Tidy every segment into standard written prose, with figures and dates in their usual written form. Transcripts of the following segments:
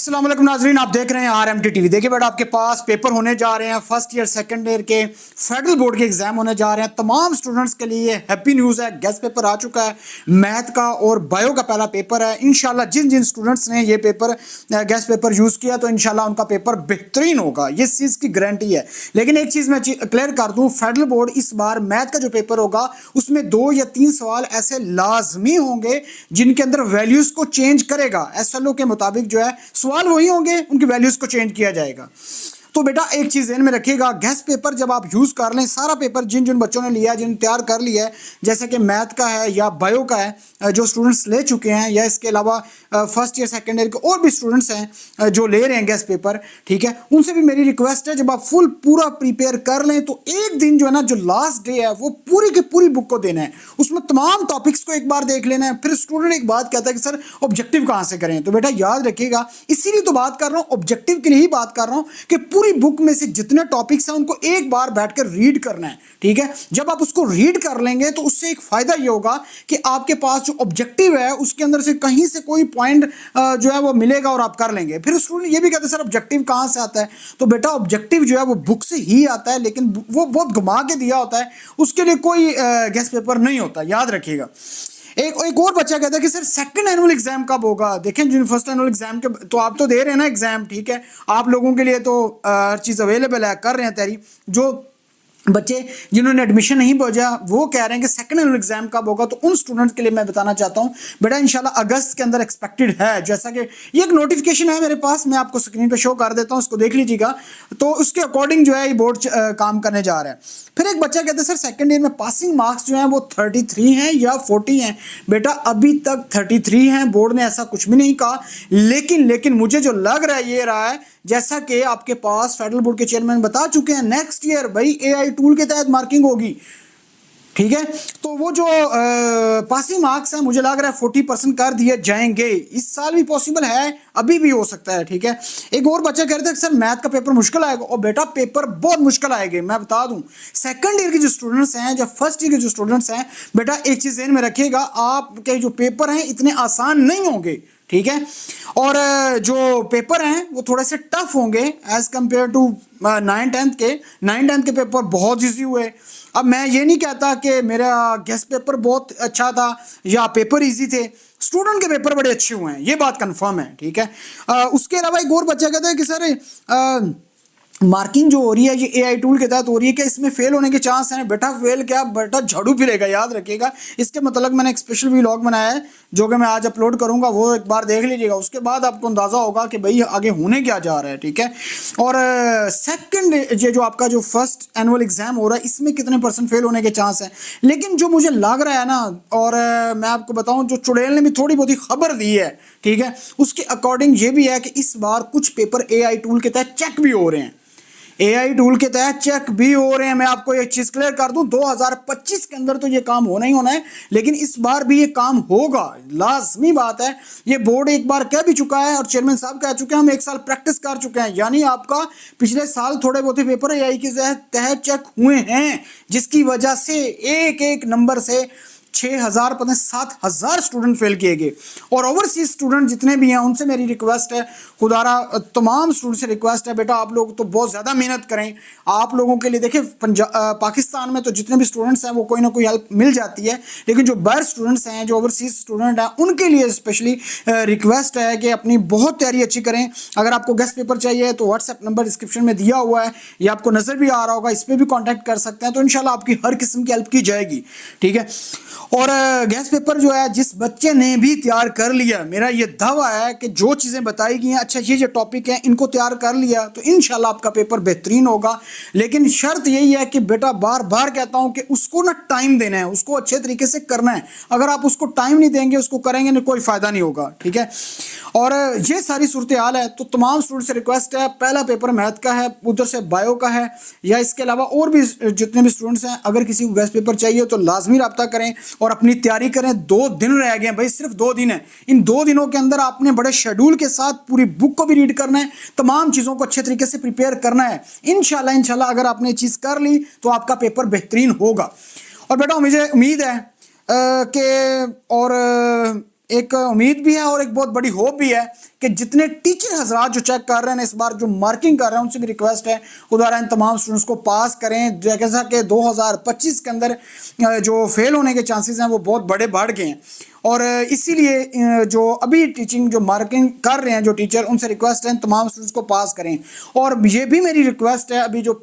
अस्सलाम वालेकुम नाजरीन, आप देख रहे हैं rmttv। देखिए बेटा, आपके पास पेपर होने जा रहे हैं, फर्स्ट ईयर सेकंड ईयर के फेडरल बोर्ड के एग्जाम होने जा रहे हैं। तमाम स्टूडेंट्स के लिए हैप्पी न्यूज़ है, गेस्ट पेपर आ चुका है, मैथ का और बायो का पहला पेपर है। इंशाल्लाह जिन जिन स्टूडेंट्स ने ये पेपर गेस्ट पेपर यूज़ किया तो इंशाल्लाह उनका पेपर बेहतरीन होगा, ये चीज़ की गारंटी है। लेकिन एक चीज़ मैं क्लियर कर दूँ, फेडरल बोर्ड इस बार मैथ का जो पेपर होगा उसमें 2 या 3 सवाल ऐसे लाजमी होंगे जिनके अंदर वैल्यूज़ को चेंज करेगा। एसएलओ के मुताबिक जो है सवाल वही होंगे, उनकी वैल्यूज को चेंज किया जाएगा। तो बेटा एक चीज ध्यान में रखिएगा, गेस्ट पेपर जब आप यूज कर लें, सारा पेपर जिन जिन बच्चों ने लिया है, जिन तैयार कर लिया है, जैसे कि मैथ का है या बायो का है, जो स्टूडेंट्स ले चुके हैं, या इसके अलावा फर्स्ट ईयर सेकेंड ईयर के और भी स्टूडेंट्स हैं जो ले रहे हैं गेस्ट पेपर, ठीक है, उनसे भी मेरी रिक्वेस्ट है जब आप फुल पूरा प्रिपेयर कर लें तो एक दिन जो है ना, जो लास्ट डे है वो पूरी की पूरी बुक को देना है, उसमें तमाम टॉपिक्स को एक बार देख लेना है। फिर स्टूडेंट एक बात कहता है कि सर ऑब्जेक्टिव कहाँ से करें, तो बेटा याद रखिएगा, इसीलिए तो बात कर रहा हूँ, ऑब्जेक्टिव के लिए ही बात कर रहा हूँ कि पूरी बुक में से जितने टॉपिक्स हैं उनको एक बार बैठकर रीड करना है, ठीक है। जब आप उसको रीड कर लेंगे तो उससे एक फायदा ये होगा कि आपके पास जो ऑब्जेक्टिव है उसके अंदर से कहीं से कोई पॉइंट जो है वो मिलेगा और आप कर लेंगे। फिर स्टूडेंट ये भी कहते हैं सर ऑब्जेक्टिव कहाँ से आता है, तो बेटा ऑब्जेक्टिव जो है वो बुक से ही आता है, लेकिन वो बहुत घुमा के दिया होता है, उसके लिए कोई गेस्ट पेपर नहीं होता, याद रखिएगा। एक और बच्चा कहता है कि सर सेकंड एनुअल एग्जाम कब होगा। देखें, जिन फर्स्ट एनुअल एग्जाम के तो आप तो दे रहे हैं ना एग्जाम, ठीक है, आप लोगों के लिए तो हर चीज़ अवेलेबल है, कर रहे हैं तैयारी। जो बच्चे जिन्होंने एडमिशन नहीं पहुंचा वो कह रहे हैं कि सेकंड एनुअल एग्जाम कब होगा, तो उन स्टूडेंट्स के लिए मैं बताना चाहता हूं बेटा इंशाल्लाह अगस्त के अंदर एक्सपेक्टेड है। जैसा कि ये एक नोटिफिकेशन है मेरे पास, मैं आपको स्क्रीन पे शो कर देता हूं, उसको देख लीजिएगा, तो उसके अकॉर्डिंग जो है ये बोर्ड काम करने जा रहा है। फिर एक बच्चा कहता है सर सेकंड ईयर में पासिंग मार्क्स जो हैं वो 33 हैं या 40 हैं। बेटा अभी तक 33 हैं, बोर्ड ने ऐसा कुछ भी नहीं कहा, लेकिन मुझे जो लग रहा है ये रहा है, जैसा कि आपके पास फेडरल बोर्ड के चेयरमैन बता चुके हैं, नेक्स्ट ईयर भाई एआई टूल के तहत मार्किंग होगी, ठीक है। तो वो जो पासिंग मार्क्स हैं मुझे लग रहा है 40% कर दिए जाएंगे, इस साल भी पॉसिबल है, अभी भी हो सकता है, ठीक है। एक और बच्चा कह रहे थे सर मैथ का पेपर मुश्किल आएगा, और बेटा पेपर बहुत मुश्किल आएंगे, मैं बता दूं। सेकंड ईयर के जो स्टूडेंट्स हैं, जो फर्स्ट ईयर के जो स्टूडेंट्स हैं, बेटा एक चीज ध्यान में रखिएगा, आपके जो पेपर हैं इतने आसान नहीं होंगे, ठीक है। और जो पेपर हैं वो थोड़े से टफ होंगे एज कंपेयर टू 9th के पेपर बहुत इजी हुए। अब मैं ये नहीं कहता कि मेरा गेस्ट पेपर बहुत अच्छा था या पेपर इजी थे, स्टूडेंट के पेपर बड़े अच्छे हुए हैं, ये बात कंफर्म है, ठीक है। उसके अलावा एक और बच्चा कहता है कि सर मार्किंग जो हो रही है ये एआई टूल के तहत हो रही है, क्या इसमें फेल होने के चांस हैं। बेटा फेल क्या, बेटा झाड़ू फिरेगा, याद रखिएगा। इसके मतलब मैंने एक स्पेशल व्लॉग बनाया है जो कि मैं आज अपलोड करूंगा, वो एक बार देख लीजिएगा, उसके बाद आपको अंदाजा होगा कि भाई आगे होने क्या जा रहा है, ठीक है। और सेकंड ये जो आपका जो फर्स्ट एनुअल एग्जाम हो रहा है इसमें कितने % फेल होने के चांस हैं। लेकिन जो मुझे लग रहा है ना, और मैं आपको बताऊं जो चुड़ैल ने भी थोड़ी बहुत ही खबर दी है, ठीक है, उसके अकॉर्डिंग ये भी है कि इस बार कुछ पेपर एआई टूल के तहत चेक भी हो रहे हैं, एआई टूल के तहत चेक भी हो रहे हैं। मैं आपको एक चीज क्लियर कर दूं, 2025 के अंदर तो ये काम होना ही होना है, लेकिन इस बार भी ये काम होगा, लाजमी बात है। ये बोर्ड एक बार कह भी चुका है और चेयरमैन साहब कह चुके हैं, हम 1 साल प्रैक्टिस कर चुके हैं, यानी आपका पिछले साल थोड़े बहुत ही पेपर एआई के तहत चेक हुए हैं, जिसकी वजह से एक एक नंबर से 6000 पता 7000 स्टूडेंट फेल किए गए। और ओवरसीज स्टूडेंट जितने भी हैं उनसे मेरी रिक्वेस्ट है, खुदारा तमाम स्टूडेंट से रिक्वेस्ट है, बेटा आप लोग तो बहुत ज़्यादा मेहनत करें। आप लोगों के लिए देखिए पाकिस्तान में तो जितने भी स्टूडेंट्स हैं वो कोई ना कोई हेल्प मिल जाती है, लेकिन जो बाहर स्टूडेंट्स हैं, जो ओवरसीज स्टूडेंट हैं, उनके लिए स्पेशली रिक्वेस्ट है कि अपनी बहुत तैयारी अच्छी करें। अगर आपको गेस्ट पेपर चाहिए तो व्हाट्सएप नंबर डिस्क्रिप्शन में दिया हुआ है, ये आपको नज़र भी आ रहा होगा, इस पर भी कॉन्टैक्ट कर सकते हैं, तो इंशाल्लाह आपकी हर किस्म की हेल्प की जाएगी, ठीक है। और गेस्ट पेपर जो है जिस बच्चे ने भी तैयार कर लिया, मेरा ये दावा है कि जो चीज़ें बताई गई हैं, अच्छा ये जो टॉपिक है इनको तैयार कर लिया तो इंशाल्लाह आपका पेपर बेहतरीन होगा। लेकिन शर्त यही है कि बेटा बार बार कहता हूं कि उसको ना टाइम देना है, उसको अच्छे तरीके से करना है। अगर आप उसको टाइम नहीं देंगे, उसको करेंगे नहीं, कोई फायदा नहीं होगा, ठीक है। और ये सारी सूरत हाल है, तो तमाम स्टूडेंट से रिक्वेस्ट है, पहला पेपर मैथ का है, उधर से बायो का है, या इसके अलावा और भी जितने भी स्टूडेंट्स हैं, अगर किसी को गेस्ट पेपर चाहिए तो लाजमी रब्ता करें और अपनी तैयारी करें। 2 दिन रह गए भाई, सिर्फ 2 दिन है, इन 2 दिनों के अंदर आपने बड़े शेड्यूल के साथ पूरी बुक को भी रीड करना है, तमाम चीज़ों को अच्छे तरीके से प्रिपेयर करना है। इंशाल्लाह अगर आपने ये चीज़ कर ली तो आपका पेपर बेहतरीन होगा। और बेटा मुझे उम्मीद है कि और एक उम्मीद भी है और एक बहुत बड़ी होप भी है कि जितने टीचर हजरात जो चेक कर रहे हैं इस बार जो मार्किंग कर रहे हैं उनसे भी रिक्वेस्ट है खुदा इन तमाम स्टूडेंट्स को पास करें, जैसा कि 2025 के अंदर जो फेल होने के चांसेस हैं वो बहुत बड़े बढ़ गए हैं। और इसीलिए जो अभी टीचिंग जो मार्किंग कर रहे हैं जो टीचर, उनसे रिक्वेस्ट है तमाम स्टूडेंट्स को पास करें। और ये भी मेरी रिक्वेस्ट है अभी जो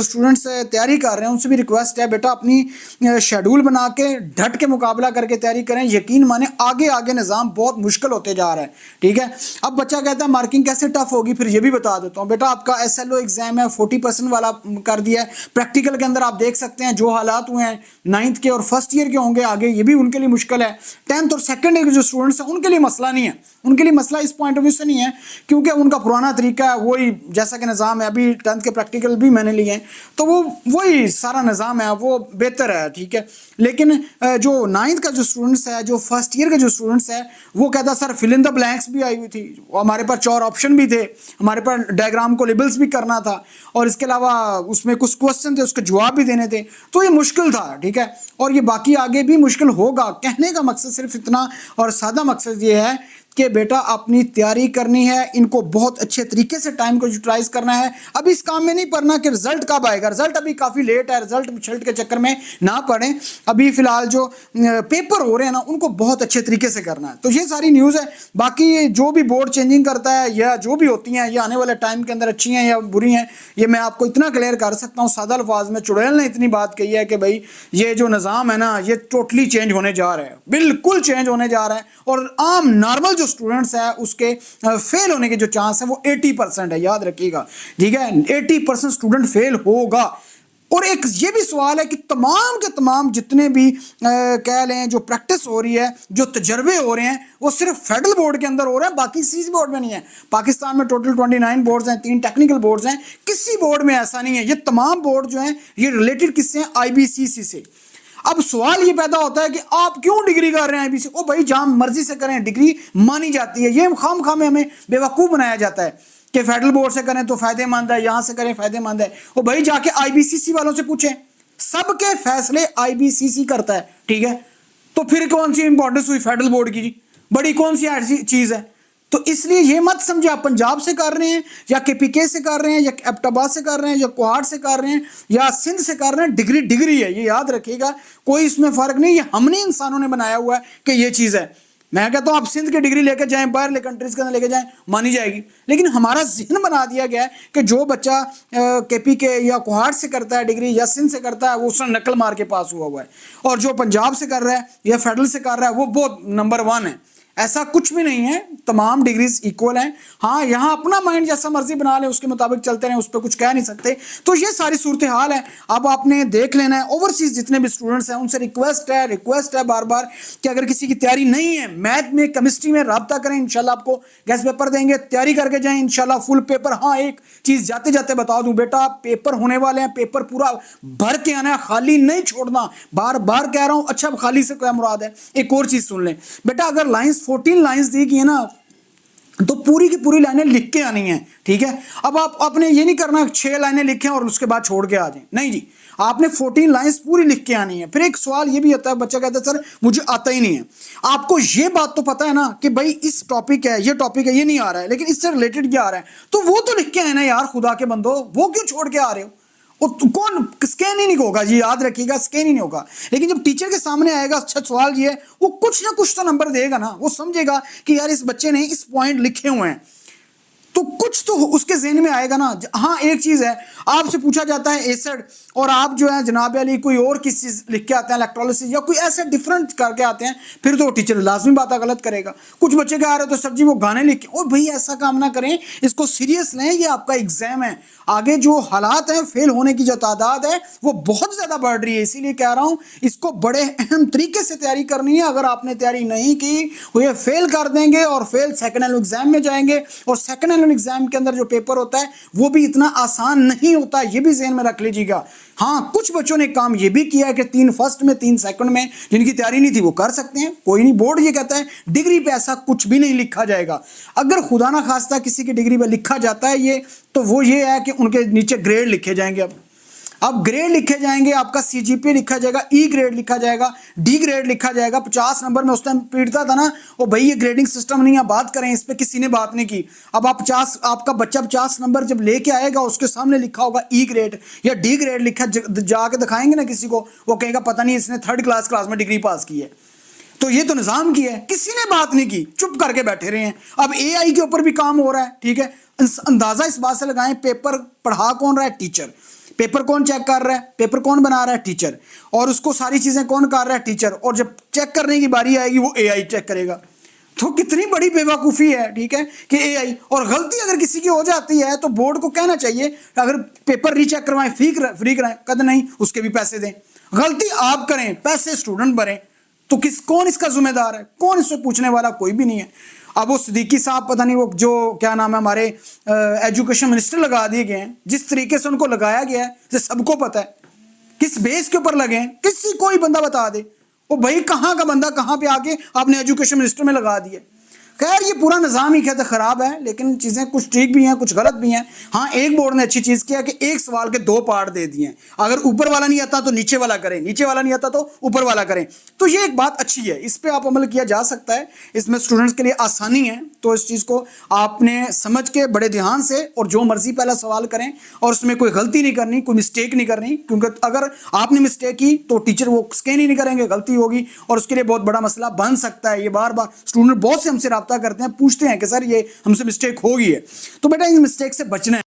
स्टूडेंट्स तैयारी कर रहे हैं उनसे भी रिक्वेस्ट है बेटा अपनी शेड्यूल बना के डट के मुकाबला करके तैयारी करें। यकीन माने आगे आगे निज़ाम बहुत मुश्किल होते जा रहा है, ठीक है। अब बच्चा कहता है मार्किंग कैसे टफ होगी, फिर ये भी बता देता हूँ बेटा आपका SLO एग्जाम है 40% वाला कर दिया है। प्रैक्टिकल के अंदर आप देख सकते हैं जो हालात हुए हैं 9th के और फर्स्ट ईयर के होंगे आगे, ये भी उनके लिए मुश्किल है। 10th और सेकंड ईयर के जो स्टूडेंट्स हैं उनके लिए मसला नहीं है, उनके लिए मसला इस पॉइंट ऑफ व्यू से नहीं है क्योंकि उनका पुराना तरीका है वही जैसा कि निज़ाम है। अभी 10th के प्रैक्टिकल भी मैंने लिए हैं तो वो वही सारा निज़ाम है, वो बेहतर है, ठीक है। लेकिन जो 9th का जो स्टूडेंट्स है, जो फर्स्ट ईयर के जो स्टूडेंट्स है, वो कहता sir fill in the blanks भी आई हुई थी, हमारे पास 4 ऑप्शन भी थे, हमारे पास डायग्राम को लेबल्स भी करना था और इसके अलावा उसमें कुछ क्वेश्चन थे उसके जवाब भी देने थे, तो ये मुश्किल था, ठीक है। और ये बाकी आगे भी मुश्किल होगा। कहने का मकसद सिर्फ इतना और सादा मकसद ये है कि बेटा अपनी तैयारी करनी है, इनको बहुत अच्छे तरीके से टाइम को यूटिलाइज करना है। अभी इस काम में नहीं पढ़ना कि रिजल्ट कब आएगा, रिजल्ट अभी काफ़ी लेट है, रिजल्ट शल्ट के चक्कर में ना पढ़ें। अभी फिलहाल जो पेपर हो रहे हैं ना उनको बहुत अच्छे तरीके से करना है। तो ये सारी न्यूज़ है। बाकी जो भी बोर्ड चेंजिंग करता है या जो भी होती हैं ये आने वाले टाइम के अंदर अच्छी हैं या बुरी हैं, ये मैं आपको इतना क्लियर कर सकता हूँ सादा अल्फाज में। चुड़ैल ने इतनी बात कही है कि भाई ये जो निज़ाम है ना ये टोटली चेंज होने जा रहा है, बिल्कुल चेंज होने जा रहा है। और आम नॉर्मल जो स्टूडेंट्स है उसके फेल होने के जो चांस है वो 80% है, याद रखिएगा, ठीक है। 80% स्टूडेंट फेल होगा। और एक ये भी सवाल है कि तमाम के तमाम जितने भी कह लें जो प्रैक्टिस हो रही है, जो तजर्बे हो रहे हैं, वो सिर्फ फेडरल बोर्ड के अंदर हो रहे हैं, बाकी किसी बोर्ड में नहीं है। पाकिस्तान में टोटल 29 बोर्ड्स हैं, 3 टेक्निकल बोर्ड्स हैं, किसी बोर्ड में ऐसा नहीं है। ये तमाम बोर्ड जो हैं ये रिलेटेड किससे हैं, IBCC से। अब सवाल ये पैदा होता है कि आप क्यों डिग्री कर रहे हैं IBC? ओ भाई जहां मर्जी से करें, डिग्री मानी जाती है। ये खाम में हमें बेवकूफ़ बनाया जाता है कि फेडरल बोर्ड से करें तो फायदेमंद है, यहां से करें फायदेमंद है। ओ भाई जाके IBCC वालों से पूछें, सबके फैसले IBCC करता है, ठीक है। तो फिर कौन सी इंपॉर्टेंस हुई फेडरल बोर्ड की जी? बड़ी कौन सी ऐसी चीज है? तो इसलिए ये मत समझे आप पंजाब से कर रहे हैं या KPK से कर रहे हैं या एबटाबाद से कर रहे हैं या कोहाट से कर रहे हैं या सिंध से कर रहे हैं, डिग्री डिग्री है, ये याद रखिएगा। कोई इसमें फर्क नहीं, ये हमने इंसानों ने बनाया हुआ है कि ये चीज़ है। मैं कहता हूँ आप सिंध की डिग्री लेकर जाएं, बाहर कंट्रीज के अंदर लेके जाएं, मानी जाएगी। लेकिन हमारा जहन बना दिया गया है कि जो बच्चा KPK या कोहाट से करता है डिग्री या सिंध से करता है वो उसने नकल मार के पास हुआ है, और जो पंजाब से कर रहा है या फेडरल से कर रहा है वो बहुत नंबर 1 है। ऐसा कुछ भी नहीं है, तमाम डिग्रीज इक्वल हैं। हाँ यहाँ अपना माइंड जैसा मर्जी बना लें, उसके मुताबिक चलते रहें, उस पर कुछ कह नहीं सकते। तो ये सारी सूरत हाल है। अब आपने देख लेना है ओवरसीज जितने भी स्टूडेंट्स हैं उनसे रिक्वेस्ट है बार बार कि अगर किसी की तैयारी नहीं है, मैथ में केमिस्ट्री में रब्ता करें, इंशाल्लाह आपको गेस्ट पेपर देंगे, तैयारी करके जाएं इंशाल्लाह फुल पेपर। हाँ एक चीज़ जाते जाते बता दूं बेटा, पेपर होने वाले हैं, पेपर पूरा भर के आना है, खाली नहीं छोड़ना, बार बार कह रहा हूँ। अच्छा खाली से क्या मुराद है, एक और चीज़ सुन लें बेटा, अगर लाइन्स 14 लाइंस दी गई है ना तो पूरी की पूरी लाइनें लिख के आनी है, ठीक है। अब आप आपने ये नहीं करना 6 लाइनें लिखें और उसके बाद छोड़ के आ जाएं, नहीं जी, आपने 14 लाइंस पूरी लिख के आनी है। फिर एक सवाल ये भी होता है, बच्चा कहता है सर मुझे आता ही नहीं है। आपको ये बात तो पता है ना कि भाई इस टॉपिक है, ये टॉपिक है, ये नहीं आ रहा है, लेकिन इससे रिलेटेड क्या आ रहा है, तो वो तो लिख के आए ना यार, खुदा के बंदो, वो क्यों छोड़ के आ रहे हो? कौन स्कैन ही नहीं होगा जी, याद रखिएगा, स्कैन ही नहीं होगा। लेकिन जब टीचर के सामने आएगा अच्छा सवाल ये है, वो कुछ ना कुछ तो नंबर देगा ना, वो समझेगा कि यार इस बच्चे ने इस पॉइंट लिखे हुए हैं, तो कुछ तो उसके ज़हन में आएगा ना। हाँ एक चीज़ है, आपसे पूछा जाता है एसिड और आप जो है जनाब अली कोई और किस चीज़ लिख के आते हैं, इलेक्ट्रोलिसिस या कोई ऐसे डिफरेंट करके आते हैं, फिर तो टीचर लाजमी बात गलत करेगा। कुछ बच्चे क्या आ रहे तो सर जी वो गाने लिख के, और भाई ऐसा काम ना करें, इसको सीरियस लें, ये आपका एग्जाम है। आगे जो हालात हैं, फेल होने की जो तादाद है वो बहुत ज़्यादा बढ़ रही है, इसीलिए कह रहा हूँ इसको बड़े अहम तरीके से तैयारी करनी है। अगर आपने तैयारी नहीं की वो ये फेल कर देंगे और फेल सेकेंड एनुअल एग्जाम में जाएंगे, और सेकेंड एनुअल एग्जाम के अंदर जो पेपर होता है वो भी इतना आसान नहीं होता, ये भी ज़हन में रख लीजिएगा। हाँ कुछ बच्चों ने काम ये भी किया है कि 3 फर्स्ट में 3 सेकंड में जिनकी तैयारी नहीं थी वो कर सकते हैं, कोई नहीं। बोर्ड ये कहता है डिग्री पे ऐसा कुछ भी नहीं लिखा जाएगा। अगर खुदा ना खास्ता किसी की डिग्री पे लिखा जाता है ये, तो वो ये है कि उनके नीचे ग्रेड लिखे जाएंगे। अब अब ग्रेड लिखे जाएंगे, आपका सीजीपीए लिखा जाएगा, ई ग्रेड लिखा जाएगा, डी ग्रेड लिखा जाएगा। 50 नंबर में उस टाइम पीटता था ना, ओ भाई ये ग्रेडिंग सिस्टम नहीं है, बात करें इस पे, किसी ने बात नहीं की। अब आप 50, आपका बच्चा 50 नंबर जब लेके आएगा, उसके सामने लिखा होगा ई ग्रेड या डी ग्रेड लिखा, जाके दिखाएंगे ना किसी को, वो कहेगा पता नहीं इसने 3rd क्लास में डिग्री पास की है। तो ये तो निजाम की है, किसी ने बात नहीं की, चुप करके बैठे रहे हैं। अब एआई के ऊपर भी काम हो रहा है, ठीक है। अंदाजा इस बात से लगाएं, पेपर पढ़ा कौन रहा है? टीचर। पेपर कौन चेक कर रहा है? पेपर कौन बना रहा है? टीचर। और उसको सारी चीजें कौन कर रहा है? टीचर। और जब चेक करने की बारी आएगी, वो एआई चेक करेगा। तो कितनी बड़ी बेवकूफ़ी है, ठीक है, कि एआई। और गलती अगर किसी की हो जाती है तो बोर्ड को कहना चाहिए, अगर पेपर रीचेक करवाएं, फ्री कराएं, कद नहीं उसके भी पैसे दें। गलती आप करें, पैसे स्टूडेंट भरें, तो कौन इसका जिम्मेदार है? कौन इससे पूछने वाला? कोई भी नहीं है। अब वो सिद्दीकी साहब, पता नहीं वो जो क्या नाम है, हमारे एजुकेशन मिनिस्टर लगा दिए गए हैं, जिस तरीके से उनको लगाया गया है, जो सबको पता है किस बेस के ऊपर लगे हैं, किसी कोई बंदा बता दे, वो भाई कहाँ का बंदा कहाँ पे आके आपने एजुकेशन मिनिस्टर में लगा दिए। खैर ये पूरा निज़ाम ही कहते खराब है, लेकिन चीज़ें कुछ ठीक भी हैं, कुछ गलत भी हैं। हाँ, एक बोर्ड ने अच्छी चीज़ किया कि एक सवाल के 2 पार्ट दे दिए हैं। अगर ऊपर वाला नहीं आता तो नीचे वाला करें, नीचे वाला नहीं आता तो ऊपर वाला करें। तो ये एक बात अच्छी है, इस पर आप अमल किया जा सकता है, इसमें स्टूडेंट्स के लिए आसानी है। तो इस चीज़ को आपने समझ के बड़े ध्यान से और जो मर्जी पहला सवाल करें, और उसमें कोई गलती नहीं करनी, कोई मिस्टेक नहीं करनी, क्योंकि अगर आपने मिस्टेक की तो टीचर वो स्कैन ही नहीं करेंगे, गलती होगी और उसके लिए बहुत बड़ा मसला बन सकता है। ये बार बार स्टूडेंट बहुत से हमसे रब्ता करते हैं, पूछते हैं कि सर ये हमसे मिस्टेक हो गई है। तो बेटा इन मिस्टेक से बचना है।